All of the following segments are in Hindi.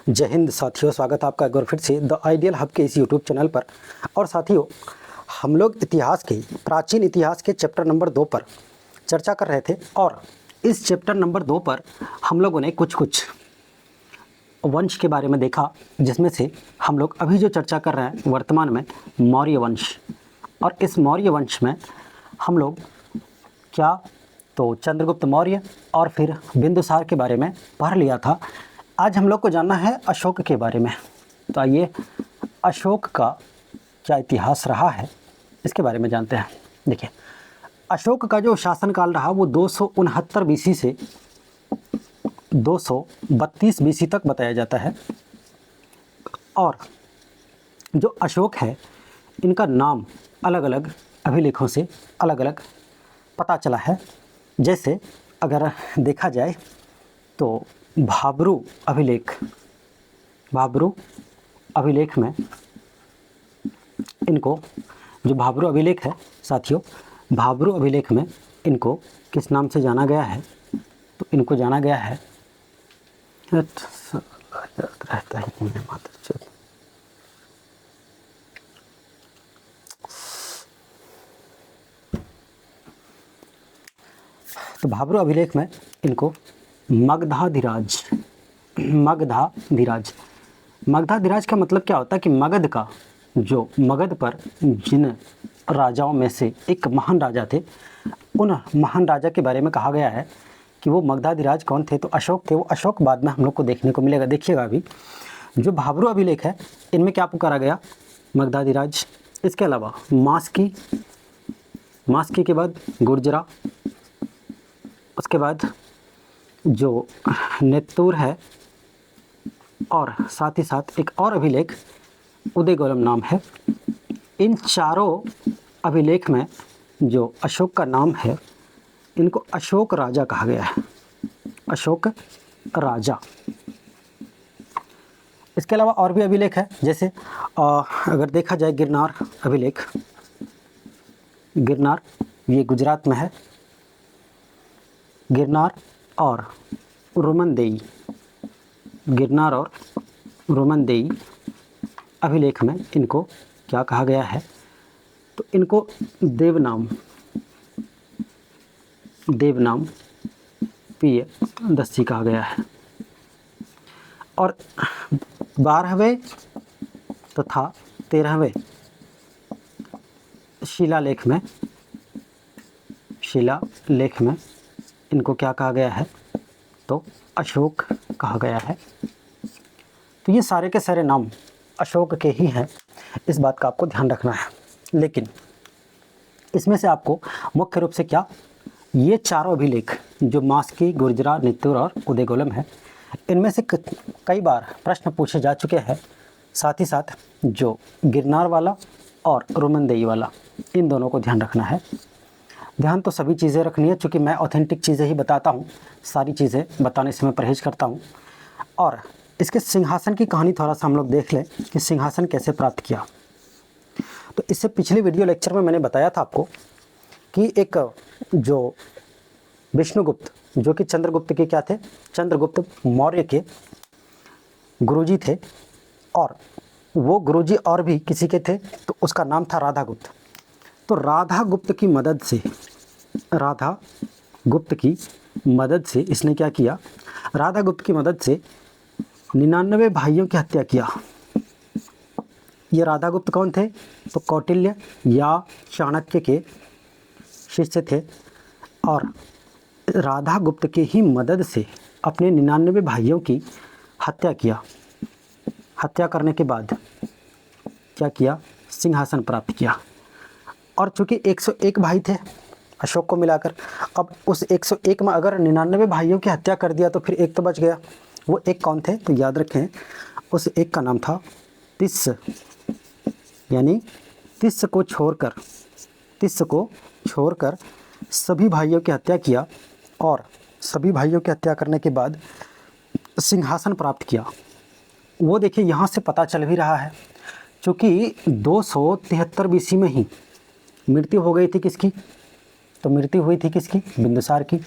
जय हिंद साथियों, स्वागत है आपका एक बार फिर से द आइडियल हब के इस यूट्यूब चैनल पर। और साथियों, हम लोग प्राचीन इतिहास के चैप्टर नंबर 2 पर चर्चा कर रहे थे। और इस चैप्टर नंबर 2 पर हम लोगों ने कुछ वंश के बारे में देखा, जिसमें से हम लोग अभी जो चर्चा कर रहे हैं वर्तमान में मौर्य वंश। और इस मौर्य वंश में हम लोग तो चंद्रगुप्त मौर्य और फिर बिंदुसार के बारे में पढ़ लिया था। आज हम लोग को जानना है अशोक के बारे में। तो आइए अशोक का क्या इतिहास रहा है इसके बारे में जानते हैं। देखिए, अशोक का जो शासनकाल रहा वो 269 बीसी से 232 बीसी तक बताया जाता है। और जो अशोक है, इनका नाम अलग अलग अभिलेखों से अलग अलग पता चला है। जैसे अगर देखा जाए तो भाब्रू अभिलेख में इनको, जो भाब्रू अभिलेख है साथियों, भाब्रू अभिलेख में इनको किस नाम से जाना गया है? तो इनको जाना गया है रहता ही नहीं मात्र। तो भाब्रू अभिलेख में इनको मगधाधिराज का मतलब क्या होता है कि मगध पर जिन राजाओं में से एक महान राजा थे, उन महान राजा के बारे में कहा गया है कि वो मगधाधिराज कौन थे? तो अशोक थे। वो अशोक बाद में हम लोग को देखने को मिलेगा। देखिएगा, अभी जो भाब्रू अभिलेख है इनमें क्या पुकारा गया? मगधाधिराज। इसके अलावा मास्की के बाद गुर्जरा, उसके बाद जो नेत्तूर है, और साथ ही साथ एक और अभिलेख उदयगोलम नाम है। इन चारों अभिलेख में जो अशोक का नाम है, इनको अशोक राजा कहा गया है। अशोक राजा। इसके अलावा और भी अभिलेख है, जैसे अगर देखा जाए गिरनार अभिलेख, गिरनार ये गुजरात में है। गिरनार और रोमनदेई अभिलेख में इनको क्या कहा गया है? तो इनको देवनाम पियदस्सी कहा गया है। और 12वें तथा 13वें शिलालेख में इनको क्या कहा गया है? तो अशोक कहा गया है। तो ये सारे के सारे नाम अशोक के ही हैं, इस बात का आपको ध्यान रखना है। लेकिन इसमें से आपको मुख्य रूप से क्या, ये चारों अभिलेख जो मास्की, गुर्जरा, नेत्तूर और उदयगोलम है, इनमें से कई बार प्रश्न पूछे जा चुके हैं। साथ ही साथ जो गिरनार वाला और रोमनदेई वाला, इन दोनों को ध्यान रखना है। ध्यान तो सभी चीज़ें रखनी है, क्योंकि मैं ऑथेंटिक चीज़ें ही बताता हूँ। सारी चीज़ें बताने से मैं परहेज करता हूँ। और इसके सिंहासन की कहानी थोड़ा सा हम लोग देख लें कि सिंहासन कैसे प्राप्त किया। तो इससे पिछले वीडियो लेक्चर में मैंने बताया था आपको कि एक जो विष्णुगुप्त, जो कि चंद्रगुप्त के क्या थे? चंद्रगुप्त मौर्य के गुरुजी थे। और वो गुरुजी और भी किसी के थे, तो उसका नाम था राधागुप्त। तो राधा गुप्त की मदद से इसने क्या किया? राधा गुप्त की मदद से 99 भाइयों की हत्या किया। ये राधा गुप्त कौन थे? तो कौटिल्य या चाणक्य के शिष्य थे। और राधा गुप्त की ही मदद से अपने 99 भाइयों की हत्या किया। हत्या करने के बाद क्या किया? सिंहासन प्राप्त किया। और चूंकि 101 भाई थे अशोक को मिलाकर, अब उस 101 में अगर 99 भाइयों की हत्या कर दिया तो फिर एक तो बच गया। वो एक कौन थे? तो याद रखें, उस एक का नाम था तिस्स। यानी तिस्स को छोड़कर सभी भाइयों की हत्या किया। और सभी भाइयों की हत्या करने के बाद सिंहासन प्राप्त किया। वो देखिए, यहाँ से पता चल भी रहा है, चूँकि 273 बीसी में ही मृत्यु हो गई थी किसकी? तो मृत्यु हुई थी किसकी? बिंदुसार की।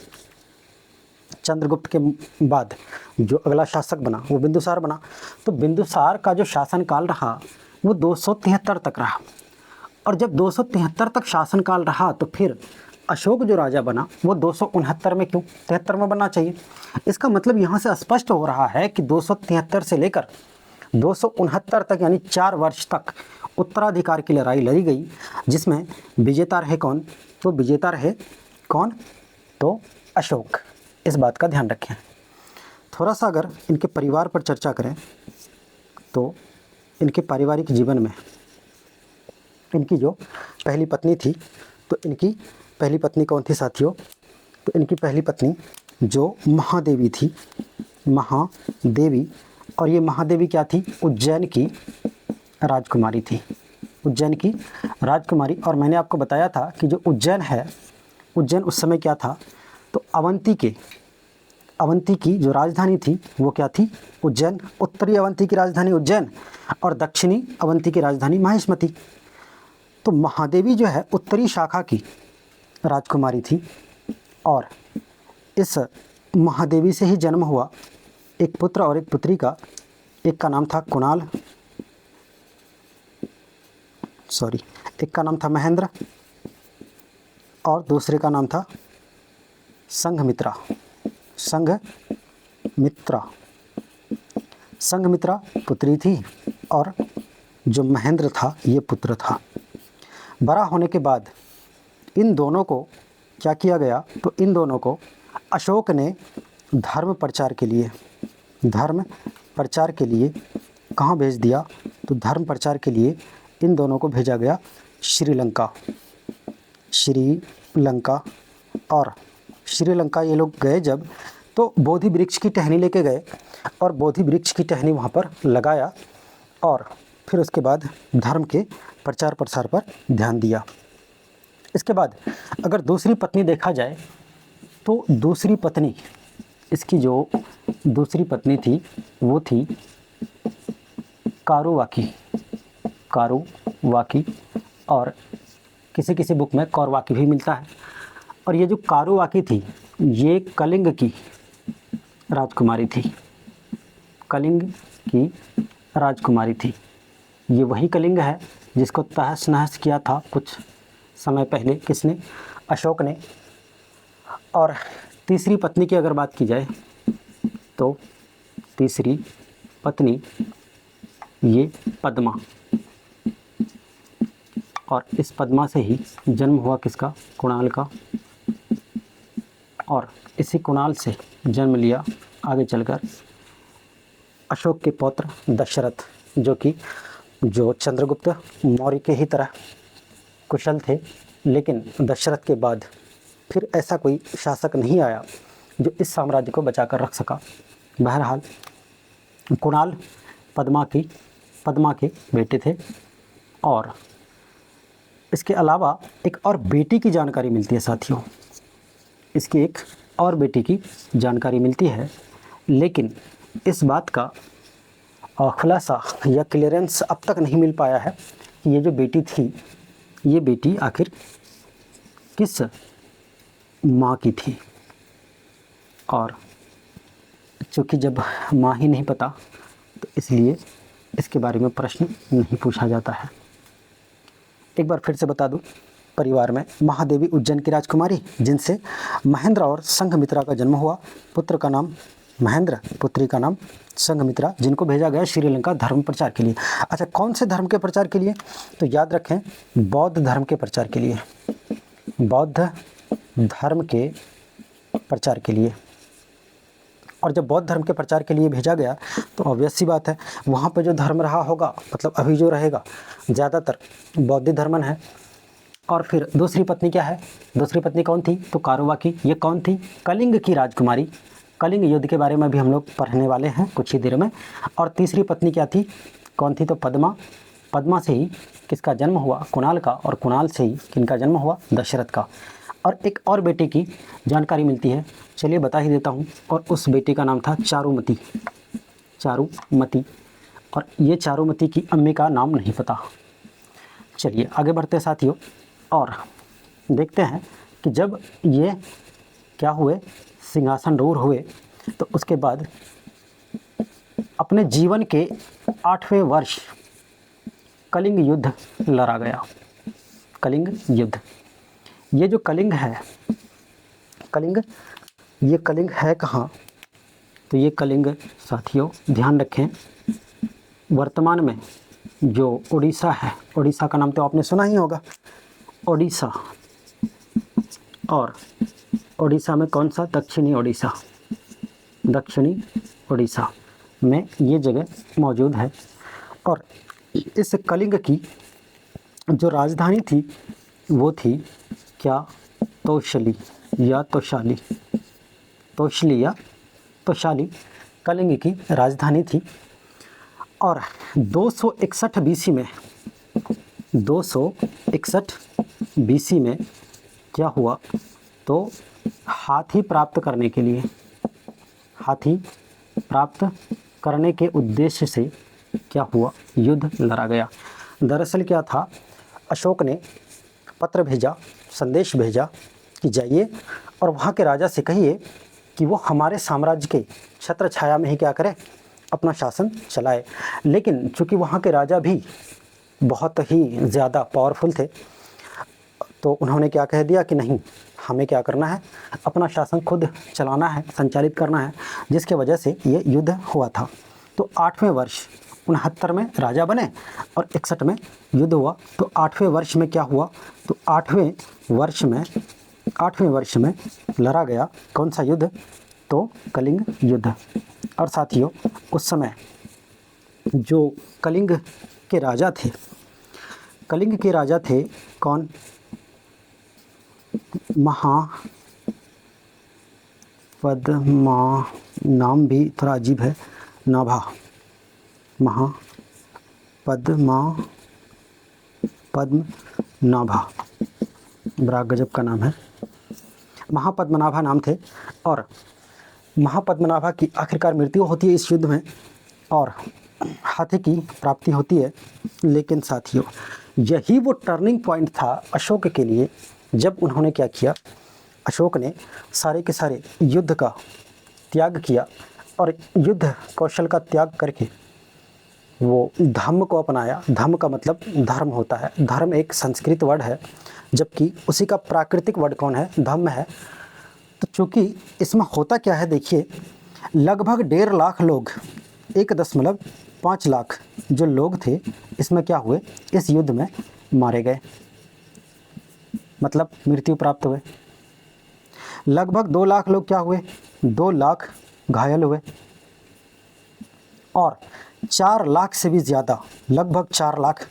चंद्रगुप्त के बाद जो अगला शासक बना वो बिंदुसार बना। तो बिंदुसार का जो शासनकाल रहा वो 273 तक रहा, और जब 273 तक शासनकाल रहा तो फिर अशोक जो राजा बना वो 269 में क्यों, 73 में बनना चाहिए। इसका मतलब यहाँ से स्पष्ट हो रहा है कि 273 से लेकर 269 तक यानी 4 वर्ष तक उत्तराधिकार की लड़ाई लड़ी गई, जिसमें विजेता रहे कौन, तो विजेता रहे कौन, तो अशोक। इस बात का ध्यान रखें। थोड़ा सा अगर इनके परिवार पर चर्चा करें तो इनके पारिवारिक जीवन में इनकी जो पहली पत्नी थी, तो इनकी पहली पत्नी कौन थी साथियों, तो इनकी पहली पत्नी जो महादेवी थी, महादेवी। और ये महादेवी क्या थी, उज्जैन की राजकुमारी थी, उज्जैन की राजकुमारी। और मैंने आपको बताया था कि जो उज्जैन है, उज्जैन उस समय क्या था, तो अवंती की जो राजधानी थी वो क्या थी, उज्जैन। उत्तरी अवंती की राजधानी उज्जैन और दक्षिणी अवंती की राजधानी महिष्मती। तो महादेवी जो है उत्तरी शाखा की राजकुमारी थी, और इस महादेवी से ही जन्म हुआ एक पुत्र और एक पुत्री का। एक का नाम था कुणाल, एक का नाम था महेंद्र और दूसरे का नाम था संघमित्रा। संघमित्रा पुत्री थी और जो महेंद्र था ये पुत्र था। बड़ा होने के बाद इन दोनों को क्या किया गया, तो इन दोनों को अशोक ने धर्म प्रचार के लिए कहाँ भेज दिया, तो धर्म प्रचार के लिए इन दोनों को भेजा गया श्रीलंका। और श्रीलंका ये लोग गए जब, तो बोधि वृक्ष की टहनी लेके गए और बोधि वृक्ष की टहनी वहाँ पर लगाया, और फिर उसके बाद धर्म के प्रचार प्रसार पर ध्यान दिया। इसके बाद अगर दूसरी पत्नी देखा जाए तो दूसरी पत्नी, इसकी जो दूसरी पत्नी थी वो थी कारुवाकी, और किसी किसी बुक में कौरवाकी भी मिलता है। और ये जो कारुवाकी थी ये कलिंग की राजकुमारी थी। ये वही कलिंग है जिसको तहस नहस किया था कुछ समय पहले, किसने, अशोक ने। और तीसरी पत्नी की अगर बात की जाए तो तीसरी पत्नी ये पद्मा, और इस पद्मा से ही जन्म हुआ किसका, कुणाल का। और इसी कुणाल से जन्म लिया आगे चलकर अशोक के पौत्र दशरथ, जो चंद्रगुप्त मौर्य के ही तरह कुशल थे, लेकिन दशरथ के बाद फिर ऐसा कोई शासक नहीं आया जो इस साम्राज्य को बचाकर रख सका। बहरहाल कुणाल पद्मा के बेटे थे। और इसके अलावा एक और बेटी की जानकारी मिलती है साथियों, इसकी एक और बेटी की जानकारी मिलती है, लेकिन इस बात का खुलासा या क्लियरेंस अब तक नहीं मिल पाया है कि ये जो बेटी थी, ये बेटी आखिर किस माँ की थी। और चूँकि जब माँ ही नहीं पता तो इसलिए इसके बारे में प्रश्न नहीं पूछा जाता है। एक बार फिर से बता दूं, परिवार में महादेवी उज्जैन की राजकुमारी, जिनसे महेंद्र और संघमित्रा का जन्म हुआ। पुत्र का नाम महेंद्र, पुत्री का नाम संघमित्रा, जिनको भेजा गया श्रीलंका धर्म प्रचार के लिए। अच्छा, कौन से धर्म के प्रचार के लिए, तो याद रखें बौद्ध धर्म के प्रचार के लिए, बौद्ध धर्म के प्रचार के लिए। और जब बौद्ध धर्म के प्रचार के लिए भेजा गया तो ऑब्वियस सी बात है वहाँ पर जो धर्म रहा होगा, मतलब अभी जो रहेगा ज़्यादातर बौद्ध धर्म है। और फिर दूसरी पत्नी क्या है, दूसरी पत्नी कौन थी, तो कारुवाकी। ये कौन थी, कलिंग की राजकुमारी। कलिंग युद्ध के बारे में भी हम लोग पढ़ने वाले हैं कुछ ही देर में। और तीसरी पत्नी क्या थी, कौन थी, तो पद्मा। पद्मा से ही किसका जन्म हुआ, कुणाल का, और कुणाल से ही किनका जन्म हुआ, दशरथ का। और एक और बेटे की जानकारी मिलती है, चलिए बता ही देता हूँ। और उस बेटी का नाम था चारुमती। और ये चारुमती की अम्मी का नाम नहीं पता। चलिए आगे बढ़ते साथियों, और देखते हैं कि जब ये क्या हुए, सिंहासनरूढ़ हुए तो उसके बाद अपने जीवन के 8वें वर्ष कलिंग युद्ध लड़ा गया। कलिंग युद्ध, ये जो कलिंग है, ये कलिंग है कहाँ? तो ये कलिंग साथियों ध्यान रखें, वर्तमान में जो उड़ीसा है, उड़ीसा का नाम तो आपने सुना ही होगा, उड़ीसा, और उड़ीसा में कौन सा? दक्षिणी उड़ीसा, दक्षिणी उड़ीसा में ये जगह मौजूद है। और इस कलिंग की जो राजधानी थी वो थी क्या? तोशली या तोशाली, तोशली या तोशाली कलिंग की राजधानी थी। और 261 बीसी में, 261 बीसी में क्या हुआ? तो हाथी प्राप्त करने के लिए, हाथी प्राप्त करने के उद्देश्य से क्या हुआ? युद्ध लड़ा गया। दरअसल क्या था, अशोक ने पत्र भेजा, संदेश भेजा कि जाइए और वहाँ के राजा से कहिए कि वो हमारे साम्राज्य के छत्र छाया में ही क्या करे? अपना शासन चलाए। लेकिन चूँकि वहाँ के राजा भी बहुत ही ज़्यादा पावरफुल थे, तो उन्होंने क्या कह दिया कि नहीं, हमें क्या करना है? अपना शासन खुद चलाना है, संचालित करना है, जिसके वजह से ये युद्ध हुआ था। तो 8वें वर्ष 69 में राजा बने और 61 में युद्ध हुआ। तो 8वें वर्ष में क्या हुआ? तो 8वें वर्ष में लड़ा गया कौन सा युद्ध? तो कलिंग युद्ध। और साथियों उस समय जो कलिंग के राजा थे, कलिंग के राजा थे कौन? महापद्मा, नाम भी थोड़ा अजीब है, नाभा, पद्मनाभा, बड़ा गजब का नाम है, महापद्मनाभा नाम थे। और महापद्मनाभा की आखिरकार मृत्यु होती है इस युद्ध में और हाथी की प्राप्ति होती है। लेकिन साथियों यही वो टर्निंग पॉइंट था अशोक के लिए, जब उन्होंने क्या किया? अशोक ने सारे के सारे युद्ध का त्याग किया और युद्ध कौशल का त्याग करके वो धम्म को अपनाया। धम्म का मतलब धर्म होता है, धर्म एक संस्कृत वर्ड है, जबकि उसी का प्राकृतिक वर्ड कौन है? धम्म है। तो चूँकि इसमें होता क्या है, देखिए, लगभग 1.5 लाख लोग, 1.5 लाख जो लोग थे इसमें क्या हुए? इस युद्ध में मारे गए, मतलब मृत्यु प्राप्त हुए। लगभग 2 लाख लोग क्या हुए? 2 लाख घायल हुए। और 4 लाख से भी ज़्यादा, लगभग 4 लाख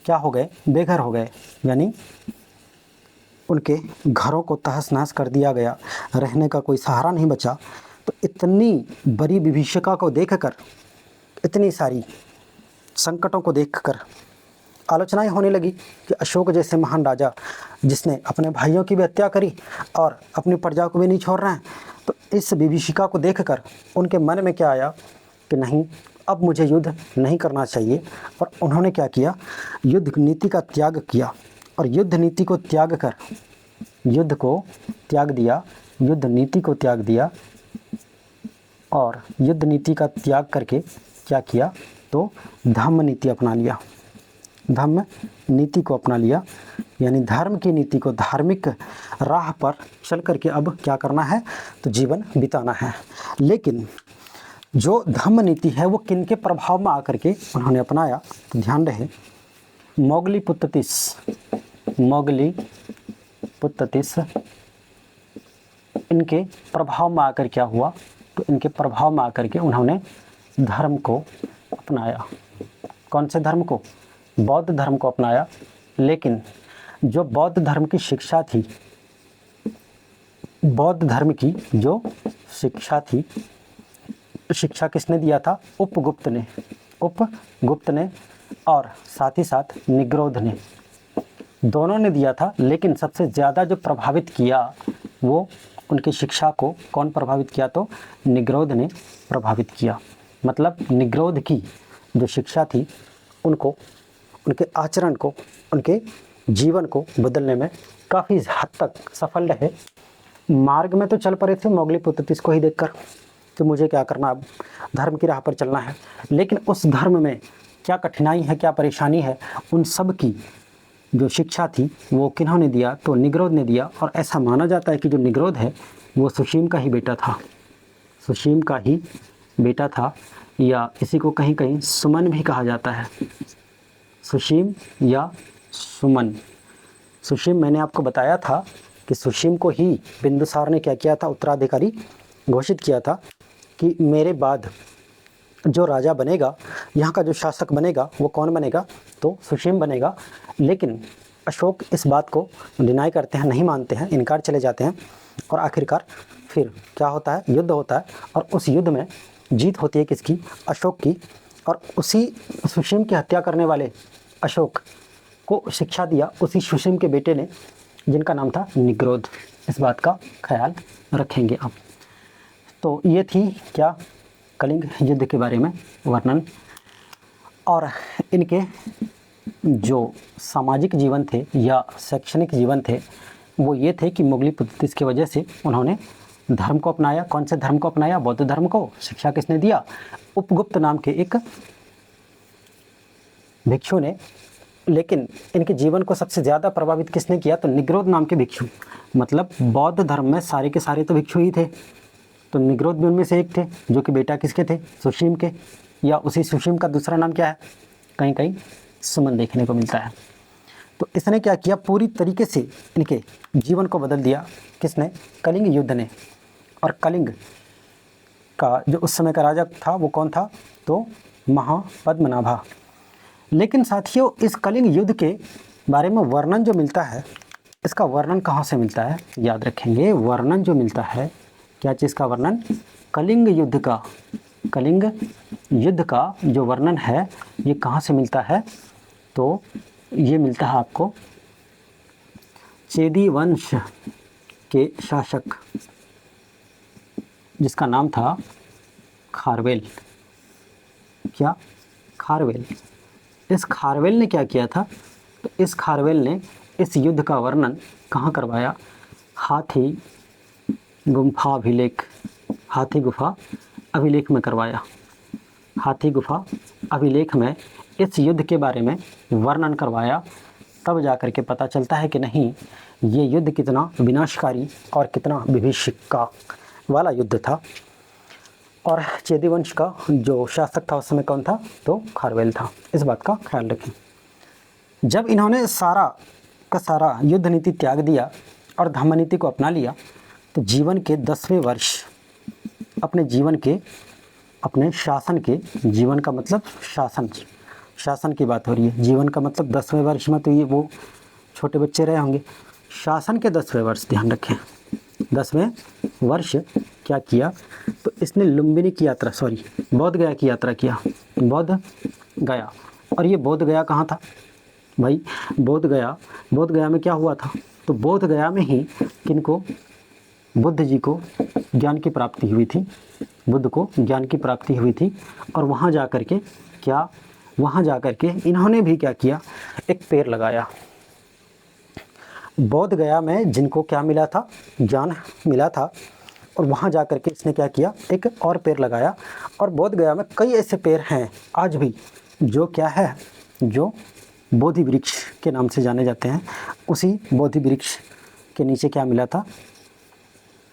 क्या हो गए? बेघर हो गए, यानी उनके घरों को तहस नहस कर दिया गया, रहने का कोई सहारा नहीं बचा। तो इतनी बड़ी विभीषिका को देखकर, इतनी सारी संकटों को देखकर आलोचनाएं होने लगी कि अशोक जैसे महान राजा जिसने अपने भाइयों की भी हत्या करी और अपनी प्रजा को भी नहीं छोड़ रहे हैं, तो इस विभीषिका को देखकर उनके मन में क्या आया कि नहीं, अब मुझे युद्ध नहीं करना चाहिए। और उन्होंने क्या किया? युद्ध नीति का त्याग किया और युद्ध नीति को त्याग कर, युद्ध को त्याग दिया, युद्ध नीति को त्याग दिया और युद्ध नीति का त्याग करके क्या किया? तो धम्म नीति अपना लिया, धम्म नीति को अपना लिया, यानी धर्म की नीति को, धार्मिक राह पर चल करके अब क्या करना है? तो जीवन बिताना है। लेकिन जो धम्म नीति है वो किनके प्रभाव में आकर के उन्होंने अपनाया? तो ध्यान रहे, मोगलीपुत्ततीस, मोगलीपुत्ततीस, इनके प्रभाव में आकर क्या हुआ? तो इनके प्रभाव में आकर के उन्होंने धर्म को अपनाया। कौन से धर्म को? बौद्ध धर्म को अपनाया। लेकिन जो बौद्ध धर्म की शिक्षा थी, बौद्ध धर्म की जो शिक्षा थी, शिक्षा किसने दिया था? उपगुप्त ने, उपगुप्त ने और साथ ही साथ निग्रोध ने, दोनों ने दिया था। लेकिन सबसे ज़्यादा जो प्रभावित किया वो उनकी शिक्षा को कौन प्रभावित किया? तो निग्रोध ने प्रभावित किया। मतलब निग्रोध की जो शिक्षा थी उनको, उनके आचरण को, उनके जीवन को बदलने में काफ़ी हद तक सफल रहे। मार्ग में तो चल पड़े थे मोगली पुत्र इसको ही देखकर कि मुझे क्या करना, अब धर्म की राह पर चलना है। लेकिन उस धर्म में क्या कठिनाई है, क्या परेशानी है, उन सब की जो शिक्षा थी वो किन्होंने दिया, तो निग्रोध ने दिया। और ऐसा माना जाता है कि जो निग्रोध है वो सुशीम का ही बेटा था, सुशीम का ही बेटा था, या इसी को कहीं कहीं सुमन भी कहा जाता है, सुशीम या सुमन। सुशीम मैंने आपको बताया था कि सुशीम को ही बिंदुसार ने क्या किया था, उत्तराधिकारी घोषित किया था कि मेरे बाद जो राजा बनेगा, यहाँ का जो शासक बनेगा वो कौन बनेगा, तो सुशीम बनेगा। लेकिन अशोक इस बात को डिनाई करते हैं, नहीं मानते हैं, इनकार चले जाते हैं। और आखिरकार फिर क्या होता है, युद्ध होता है, और उस युद्ध में जीत होती है किसकी, अशोक की। और उसी सुशीम की हत्या करने वाले अशोक को शिक्षा दिया उसी सुशीम के बेटे ने, जिनका नाम था निग्रोध। इस बात का ख्याल रखेंगे आप। तो ये थी क्या, कलिंग युद्ध के बारे में वर्णन। और इनके जो सामाजिक जीवन थे या शैक्षणिक जीवन थे वो ये थे कि मुगली पुत्रतिस की वजह से उन्होंने धर्म को अपनाया। कौन से धर्म को अपनाया, बौद्ध धर्म को। शिक्षा किसने दिया, उपगुप्त नाम के एक भिक्षु ने। लेकिन इनके जीवन को सबसे ज़्यादा प्रभावित किसने किया, तो निग्रोध नाम के भिक्षु। मतलब बौद्ध धर्म में सारे के सारे तो भिक्षु ही थे, तो निग्रोध भी उनमें से एक थे, जो कि बेटा किसके थे, सुशीम के, या उसी सुशीम का दूसरा नाम क्या है, कहीं कहीं सुमन देखने को मिलता है। तो इसने क्या किया, पूरी तरीके से इनके जीवन को बदल दिया। किसने, कलिंग युद्ध ने। और कलिंग का जो उस समय का राजा था वो कौन था, तो महापद्मनाभा। लेकिन साथियों इस कलिंग युद्ध के बारे में वर्णन जो मिलता है, इसका वर्णन कहाँ से मिलता है, याद रखेंगे। वर्णन जो मिलता है, क्या चीज़ का वर्णन, कलिंग युद्ध का। कलिंग युद्ध का जो वर्णन है ये कहाँ से मिलता है, तो ये मिलता है आपको चेदी वंश के शासक जिसका नाम था खारवेल। क्या, खारवेल। इस खारवेल ने क्या किया था, तो इस खारवेल ने इस युद्ध का वर्णन कहाँ करवाया, हाथी गुफा अभिलेख, हाथी गुफा अभिलेख में करवाया। हाथी गुफा अभिलेख में इस युद्ध के बारे में वर्णन करवाया। तब जाकर के पता चलता है कि नहीं, ये युद्ध कितना विनाशकारी और कितना विभीषिका वाला युद्ध था। और चेदी वंश का जो शासक था उस समय कौन था, तो खारवेल था। इस बात का ख्याल रखें। जब इन्होंने सारा का सारा युद्ध नीति त्याग दिया और धम्म नीति को अपना लिया, तो जीवन के 10वें वर्ष, अपने जीवन के, अपने शासन के, जीवन का मतलब शासन, शासन की बात हो रही है। जीवन का मतलब 10वें वर्ष में तो ये वो छोटे बच्चे रहे होंगे। शासन के 10वें वर्ष, ध्यान रखें, 10वें वर्ष क्या किया, तो इसने लुम्बिनी की यात्रा, सॉरी बोध गया की यात्रा किया। बोध गया। और ये बोध गया कहाँ था भाई, बोध गया में क्या हुआ था, तो बोध गया में ही किनको, बुद्ध जी को ज्ञान की प्राप्ति हुई थी। बुद्ध को ज्ञान की प्राप्ति हुई थी। और वहाँ जा कर के क्या, वहाँ जा कर के इन्होंने भी क्या किया, एक पेड़ लगाया। बोध गया में जिनको क्या मिला था, ज्ञान मिला था, और वहाँ जा कर के इसने क्या किया, एक और पेड़ लगाया। और बोध गया में कई ऐसे पेड़ हैं आज भी जो क्या है, जो बोधि वृक्ष के नाम से जाने जाते हैं। उसी बोधि वृक्ष के नीचे क्या मिला था,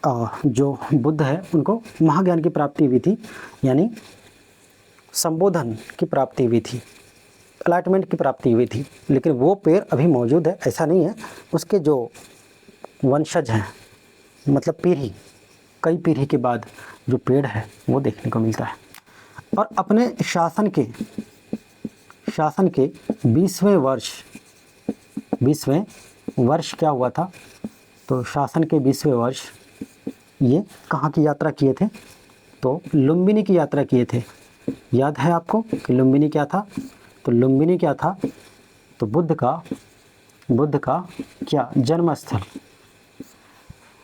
जो बुद्ध है उनको महाज्ञान की प्राप्ति हुई थी, यानी संबोधन की प्राप्ति हुई थी, अलाइटमेंट की प्राप्ति हुई थी। लेकिन वो पेड़ अभी मौजूद है, ऐसा नहीं है। उसके जो वंशज हैं, मतलब पीढ़ी, कई पीढ़ी के बाद जो पेड़ है वो देखने को मिलता है। और अपने शासन के 20वें वर्ष क्या हुआ था, तो शासन के 20वें वर्ष ये कहाँ की यात्रा किए थे, तो लुम्बिनी की यात्रा किए थे। याद है आपको कि लुम्बिनी क्या था, तो लुम्बिनी क्या था, तो बुद्ध का क्या जन्म स्थल।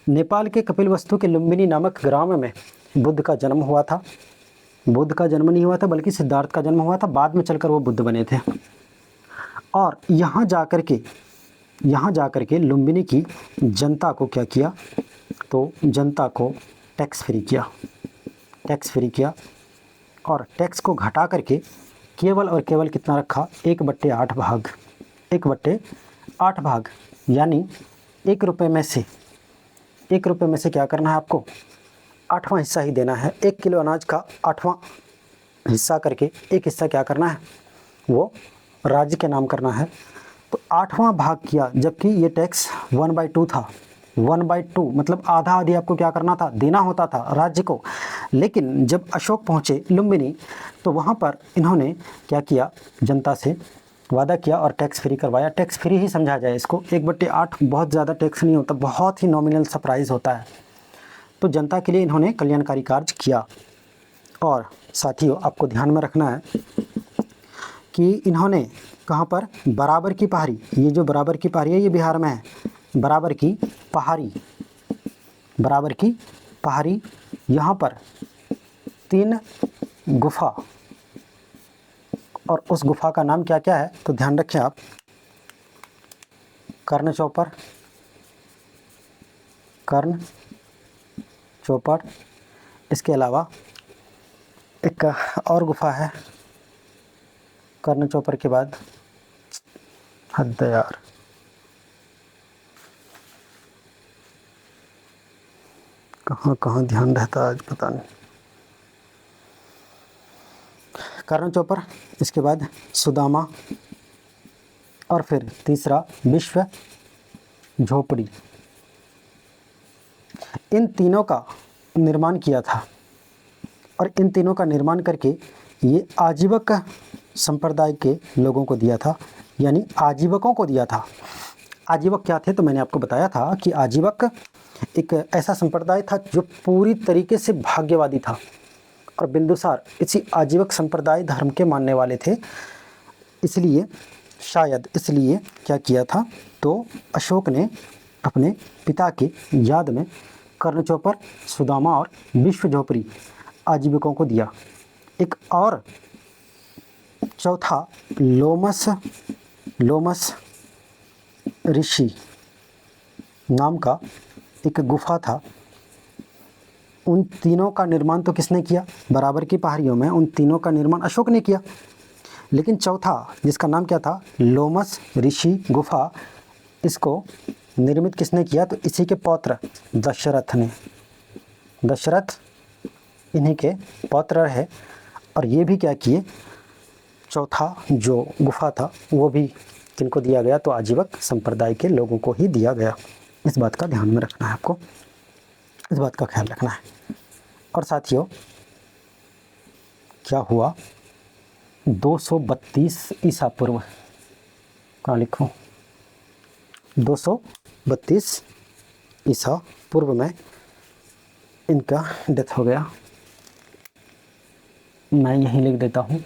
नेपाल के कपिलवस्तु के लुम्बिनी नामक ग्राम में बुद्ध का जन्म हुआ था। बुद्ध का जन्म नहीं हुआ था बल्कि सिद्धार्थ का जन्म हुआ था, बाद में चलकर वो बुद्ध बने थे। और यहाँ जा कर के यहाँ जा कर के लुम्बिनी की जनता को क्या किया, तो जनता को टैक्स फ्री किया, टैक्स फ्री किया। और टैक्स को घटा करके केवल और केवल कितना रखा, 1/8 भाग, 1/8 भाग, यानी 1 रुपये में से, 1 रुपये में से क्या करना है आपको, 8वां हिस्सा ही देना है। 1 किलो अनाज का 8वां हिस्सा करके एक हिस्सा क्या करना है, वो राज्य के नाम करना है। तो 8वां भाग किया, जबकि ये टैक्स 1/2 था, 1/2 मतलब आधा आधी आपको क्या करना था, देना होता था राज्य को। लेकिन जब अशोक पहुँचे लुम्बिनी तो वहाँ पर इन्होंने क्या किया, जनता से वादा किया और टैक्स फ्री करवाया। टैक्स फ्री ही समझा जाए इसको, 1/8 बहुत ज़्यादा टैक्स नहीं होता, बहुत ही नॉमिनल सा प्राइस होता है। तो जनता के लिए इन्होंने कल्याणकारी कार्य किया। और साथियों आपको ध्यान में रखना है कि इन्होंने कहाँ पर, बराबर की पहाड़ी, ये जो बराबर की पहाड़ी है ये बिहार में है, बराबर की पहाड़ी, बराबर की पहाड़ी, यहाँ पर 3 गुफा, और उस गुफा का नाम क्या क्या है, तो ध्यान रखें आप, कर्ण चौपर, कर्ण चौपर, इसके अलावा एक और गुफा है कर्ण चौपर के बाद, हद यार, कहाँ कहाँ ध्यान रहता है आज पता नहीं, कर्ण चौपर, इसके बाद सुदामा, और फिर तीसरा विश्व झोपड़ी। इन तीनों का निर्माण किया था, और इन तीनों का निर्माण करके ये आजीवक संप्रदाय के लोगों को दिया था, यानी आजीवकों को दिया था। आजीवक क्या थे, तो मैंने आपको बताया था कि आजीवक एक ऐसा संप्रदाय था जो पूरी तरीके से भाग्यवादी था, और बिंदुसार इसी आजीवक संप्रदाय धर्म के मानने वाले थे। इसलिए शायद इसलिए क्या किया था, तो अशोक ने अपने पिता की याद में कर्ण चौपर, सुदामा और विश्व झोपड़ी आजीविकों को दिया। एक और चौथा लोमस ऋषि नाम का एक गुफा था। उन तीनों का निर्माण तो किसने किया, बराबर की पहाड़ियों में उन तीनों का निर्माण अशोक ने किया। लेकिन चौथा जिसका नाम क्या था, लोमस ऋषि गुफा, इसको निर्मित किसने किया, तो इसी के पौत्र दशरथ ने। दशरथ इन्हीं के पौत्र रहे, और ये भी क्या किए, चौथा जो गुफा था वो भी किनको दिया गया, तो आजीवक संप्रदाय के लोगों को ही दिया गया। इस बात का ध्यान में रखना है आपको, इस बात का ख्याल रखना है। और साथियों क्या हुआ, 232 ईसा पूर्व, कहाँ लिखूं, 232 ईसा पूर्व में इनका डेथ हो गया। मैं यहीं लिख देता हूँ,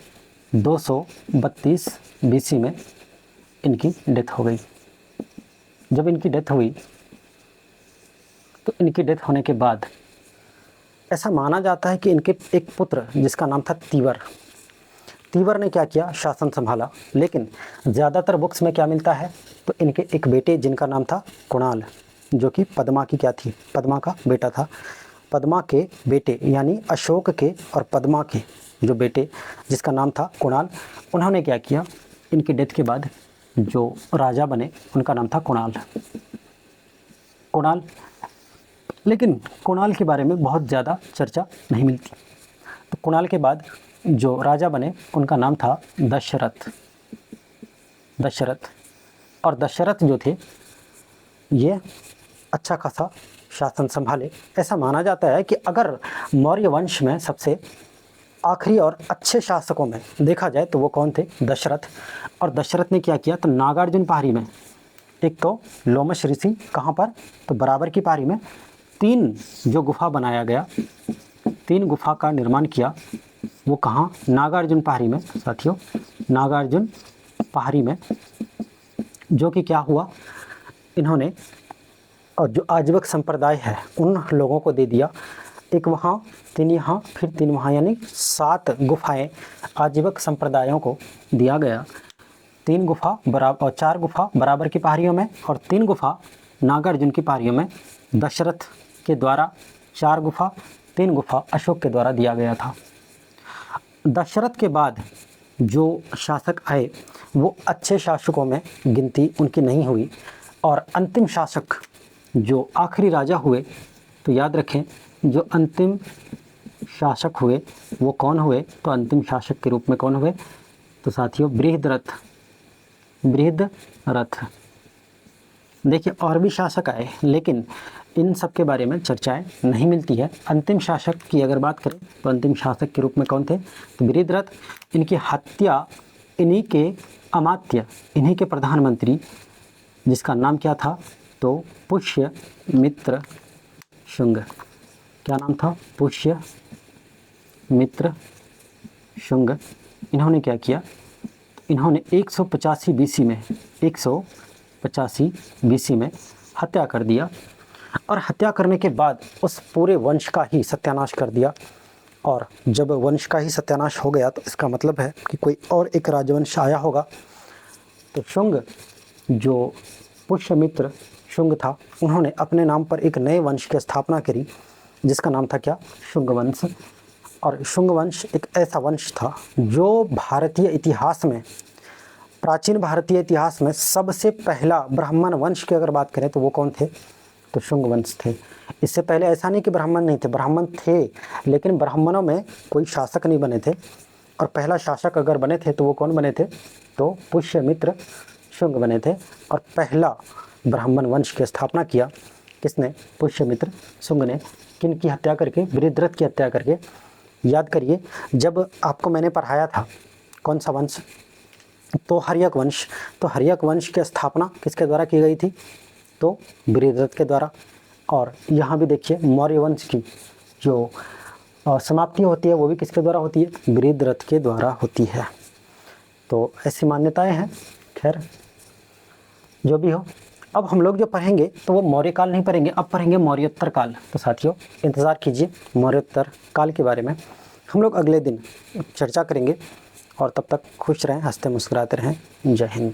232 BC में इनकी डेथ हो गई। जब इनकी डेथ हुई तो इनकी डेथ होने के बाद ऐसा माना जाता है कि इनके एक पुत्र जिसका नाम था तीवर ने क्या किया, शासन संभाला। लेकिन ज़्यादातर बुक्स में क्या मिलता है, तो इनके एक बेटे जिनका नाम था कुणाल, जो कि पद्मा की क्या थी, पद्मा का बेटा था। पद्मा के बेटे यानी अशोक के और पद्मा के जो बेटे जिसका नाम था कुणाल, उन्होंने क्या किया, इनकी डेथ के बाद जो राजा बने उनका नाम था कुणाल। लेकिन कुणाल के बारे में बहुत ज़्यादा चर्चा नहीं मिलती। तो कुणाल के बाद जो राजा बने उनका नाम था दशरथ। और दशरथ जो थे ये अच्छा खासा शासन संभाले। ऐसा माना जाता है कि अगर मौर्य वंश में सबसे आखिरी और अच्छे शासकों में देखा जाए तो वो कौन थे, दशरथ। और दशरथ ने क्या किया, तो नागार्जुन पहाड़ी में, एक तो लोमस ऋषि कहाँ पर, तो बराबर की पहाड़ी में 3 जो गुफा बनाया गया, 3 गुफा का निर्माण किया। वो कहाँ, नागार्जुन पहाड़ी में साथियों, नागार्जुन पहाड़ी में, जो कि क्या हुआ, इन्होंने और जो आजीवक संप्रदाय है उन लोगों को दे दिया। एक वहाँ, 3 यहाँ, फिर 3 वहाँ, यानी 7 गुफाएं आजीवक संप्रदायों को दिया गया। 3 गुफा बराबर और 4 गुफा बराबर की पहाड़ियों में और 3 गुफा नागार्जुन की पहाड़ियों में दशरथ के द्वारा, 4 गुफा 3 गुफा अशोक के द्वारा दिया गया था। दशरथ के बाद जो शासक आए वो अच्छे शासकों में गिनती उनकी नहीं हुई और अंतिम शासक जो आखिरी राजा हुए, तो याद रखें जो अंतिम शासक हुए वो कौन हुए, तो अंतिम शासक के रूप में कौन हुए, तो साथियों बृहद्रथ। बृहद्रथ। देखिए और भी शासक आए लेकिन इन सब के बारे में चर्चाएं नहीं मिलती है। अंतिम शासक की अगर बात करें तो अंतिम शासक के रूप में कौन थे, तो बृहद्रथ। इनकी हत्या इन्हीं के अमात्य, इन्हीं के प्रधानमंत्री जिसका नाम क्या था, तो पुष्यमित्र शुंग। क्या नाम था, पुष्यमित्र शुंग। इन्होंने क्या किया, इन्होंने 185 बीसी में 185 बीसी में हत्या कर दिया और हत्या करने के बाद उस पूरे वंश का ही सत्यानाश कर दिया। और जब वंश का ही सत्यानाश हो गया तो इसका मतलब है कि कोई और एक राजवंश आया होगा। तो शुंग, जो पुष्यमित्र शुंग था, उन्होंने अपने नाम पर एक नए वंश की स्थापना करी जिसका नाम था क्या, शुंग वंश। और शुंग वंश एक ऐसा वंश था जो भारतीय इतिहास में, प्राचीन भारतीय इतिहास में सबसे पहला ब्राह्मण वंश की अगर बात करें तो वो कौन थे, तो शुंग वंश थे। इससे पहले ऐसा नहीं कि ब्राह्मण नहीं थे, ब्राह्मण थे लेकिन ब्राह्मणों में कोई शासक नहीं बने थे। और पहला शासक अगर बने थे तो वो कौन बने थे, तो पुष्यमित्र शुंग बने थे। और पहला ब्राह्मण वंश की स्थापना किया किसने, पुष्यमित्र शुंग ने। किन की हत्या करके, बृहद्रथ की हत्या करके। याद करिए जब आपको मैंने पढ़ाया था कौन सा वंश, तो हर्यक वंश। तो हर्यक वंश की स्थापना किसके द्वारा की गई थी, तो बृहद्रथ के द्वारा। और यहाँ भी देखिए मौर्य वंश की जो समाप्ति होती है वो भी किसके द्वारा होती है, बृहद्रथ के द्वारा होती है। तो ऐसी मान्यताएं हैं। खैर जो भी हो, अब हम लोग जो पढ़ेंगे तो वो मौर्य काल नहीं पढ़ेंगे, अब पढ़ेंगे मौर्योत्तर काल। तो साथियों इंतज़ार कीजिए, मौर्योत्तर काल के बारे में हम लोग अगले दिन चर्चा करेंगे। और तब तक खुश रहें, हंसते मुस्कुराते रहें। जय हिंद।